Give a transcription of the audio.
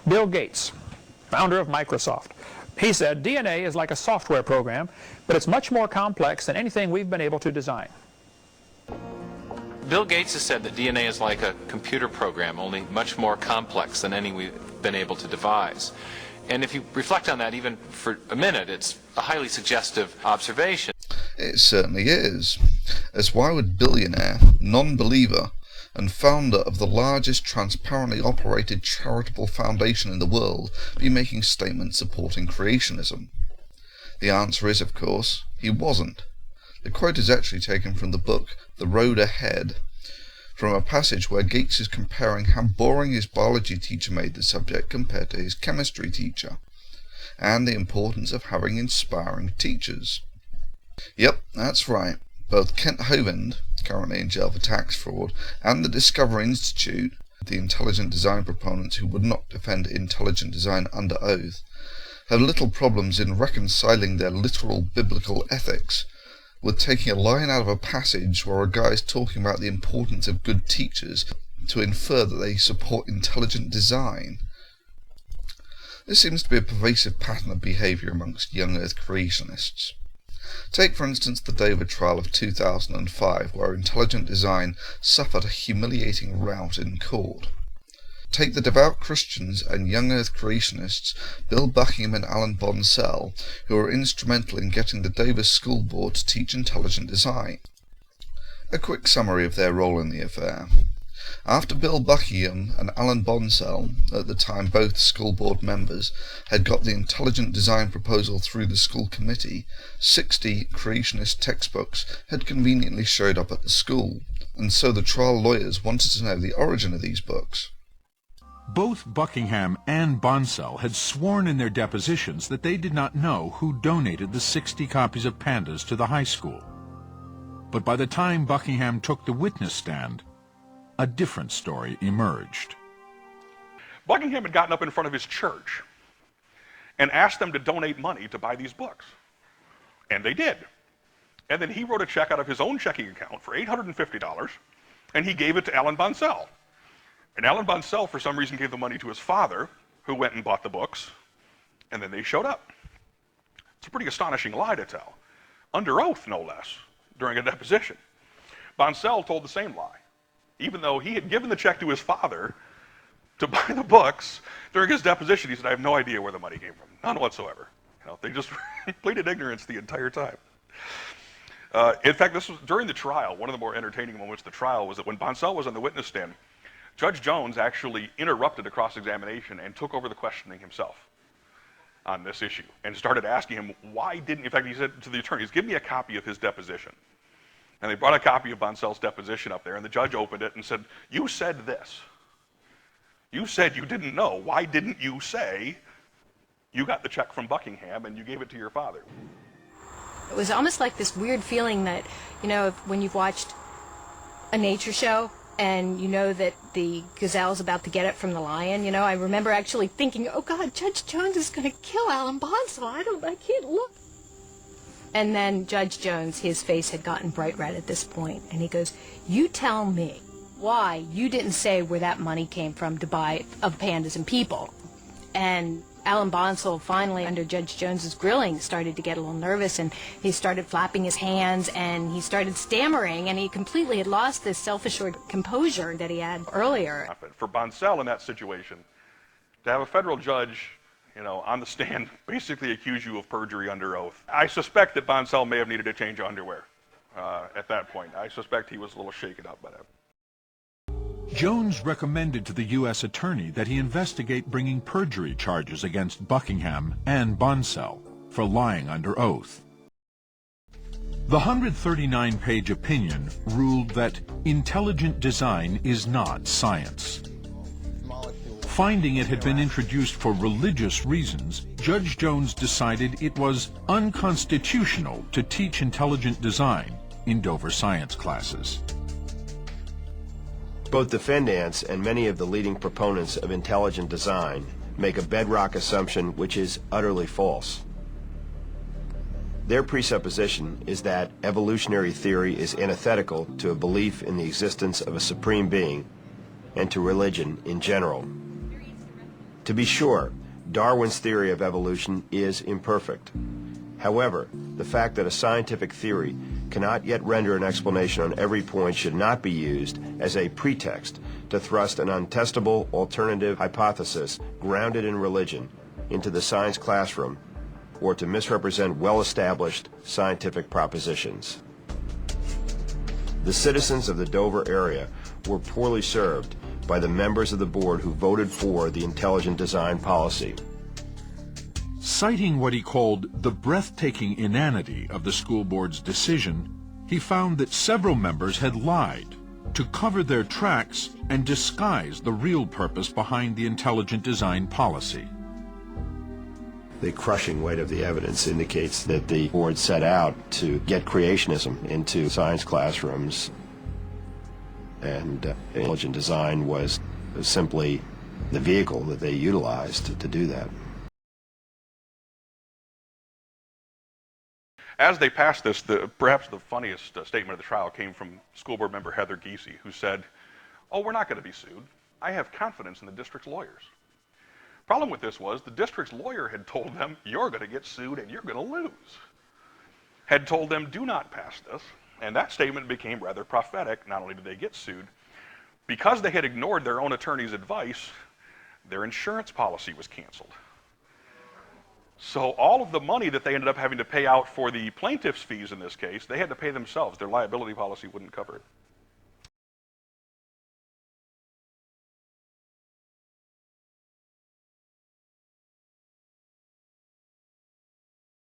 Bill Gates, founder of Microsoft, he said, DNA is like a software program, but it's much more complex than anything we've been able to design. Bill Gates has said that DNA is like a computer program, only much more complex than any we've been able to devise. And if you reflect on that even for a minute, it's a highly suggestive observation. It certainly is. As why would billionaire, non-believer, and founder of the largest transparently operated charitable foundation in the world be making statements supporting creationism? The answer is, of course, he wasn't. The quote is actually taken from the book The Road Ahead, from a passage where Gates is comparing how boring his biology teacher made the subject compared to his chemistry teacher, and the importance of having inspiring teachers. Yep, that's right. Both Kent Hovind, currently in jail for tax fraud, and the Discovery Institute, the intelligent design proponents who would not defend intelligent design under oath, have little problems in reconciling their literal biblical ethics with taking a line out of a passage where a guy is talking about the importance of good teachers to infer that they support intelligent design. This seems to be a pervasive pattern of behaviour amongst young earth creationists. Take, for instance, the Dover trial of 2005, where intelligent design suffered a humiliating rout in court. Take the devout Christians and young earth creationists, Bill Buckingham and Alan Bonsell, who were instrumental in getting the Dover School Board to teach intelligent design. A quick summary of their role in the affair. After Bill Buckingham and Alan Bonsell, at the time both school board members, had got the intelligent design proposal through the school committee, 60 creationist textbooks had conveniently showed up at the school, and so the trial lawyers wanted to know the origin of these books. Both Buckingham and Bonsell had sworn in their depositions that they did not know who donated the 60 copies of Pandas to the high school. But by the time Buckingham took the witness stand, a different story emerged. Buckingham had gotten up in front of his church and asked them to donate money to buy these books. And they did. And then he wrote a check out of his own checking account for $850, and he gave it to Alan Bonsell. And Alan Bonsell, for some reason, gave the money to his father, who went and bought the books, and then they showed up. It's a pretty astonishing lie to tell, under oath, no less, during a deposition. Bonsell told the same lie, even though he had given the check to his father to buy the books. During his deposition, he said, I have no idea where the money came from, none whatsoever. They just pleaded ignorance the entire time. In fact, this was during the trial. One of the more entertaining moments of the trial was that when Bonsell was on the witness stand, Judge Jones actually interrupted the cross-examination and took over the questioning himself on this issue and started asking him why didn't, in fact, he said to the attorneys, give me a copy of his deposition. And they brought a copy of Bonsell's deposition up there, and the judge opened it and said, you said this. You said you didn't know. Why didn't you say you got the check from Buckingham and you gave it to your father? It was almost like this weird feeling that, when you've watched a nature show and you know that the gazelle's about to get it from the lion, I remember actually thinking, oh God, Judge Jones is going to kill Alan Bonsell. I can't look. And then Judge Jones, his face had gotten bright red at this point, and he goes, you tell me why you didn't say where that money came from to buy of Pandas and People. And Alan Bonsell finally, under Judge Jones's grilling, started to get a little nervous, and he started flapping his hands, and he started stammering, and he completely had lost this self-assured composure that he had earlier. For Bonsell in that situation, to have a federal judge, on the stand, basically accuse you of perjury under oath. I suspect that Bonsell may have needed a change of underwear at that point. I suspect he was a little shaken up by that. Jones recommended to the U.S. Attorney that he investigate bringing perjury charges against Buckingham and Bonsell for lying under oath. The 139-page opinion ruled that intelligent design is not science. Finding it had been introduced for religious reasons, Judge Jones decided it was unconstitutional to teach intelligent design in Dover science classes. Both defendants and many of the leading proponents of intelligent design make a bedrock assumption which is utterly false. Their presupposition is that evolutionary theory is antithetical to a belief in the existence of a supreme being and to religion in general. To be sure, Darwin's theory of evolution is imperfect. However, the fact that a scientific theory cannot yet render an explanation on every point should not be used as a pretext to thrust an untestable alternative hypothesis grounded in religion into the science classroom or to misrepresent well-established scientific propositions. The citizens of the Dover area were poorly served by the members of the board who voted for the intelligent design policy. Citing what he called the breathtaking inanity of the school board's decision, he found that several members had lied to cover their tracks and disguise the real purpose behind the intelligent design policy. The crushing weight of the evidence indicates that the board set out to get creationism into science classrooms, and intelligent design was simply the vehicle that they utilized to do that. As they passed this, perhaps the funniest statement of the trial came from school board member Heather Giese, who said, "Oh, we're not going to be sued. I have confidence in the district's lawyers." Problem with this was the district's lawyer had told them, "You're going to get sued and you're going to lose." Had told them, "Do not pass this." And that statement became rather prophetic. Not only did they get sued, because they had ignored their own attorney's advice, their insurance policy was canceled. So all of the money that they ended up having to pay out for the plaintiff's fees in this case, they had to pay themselves. Their liability policy wouldn't cover it.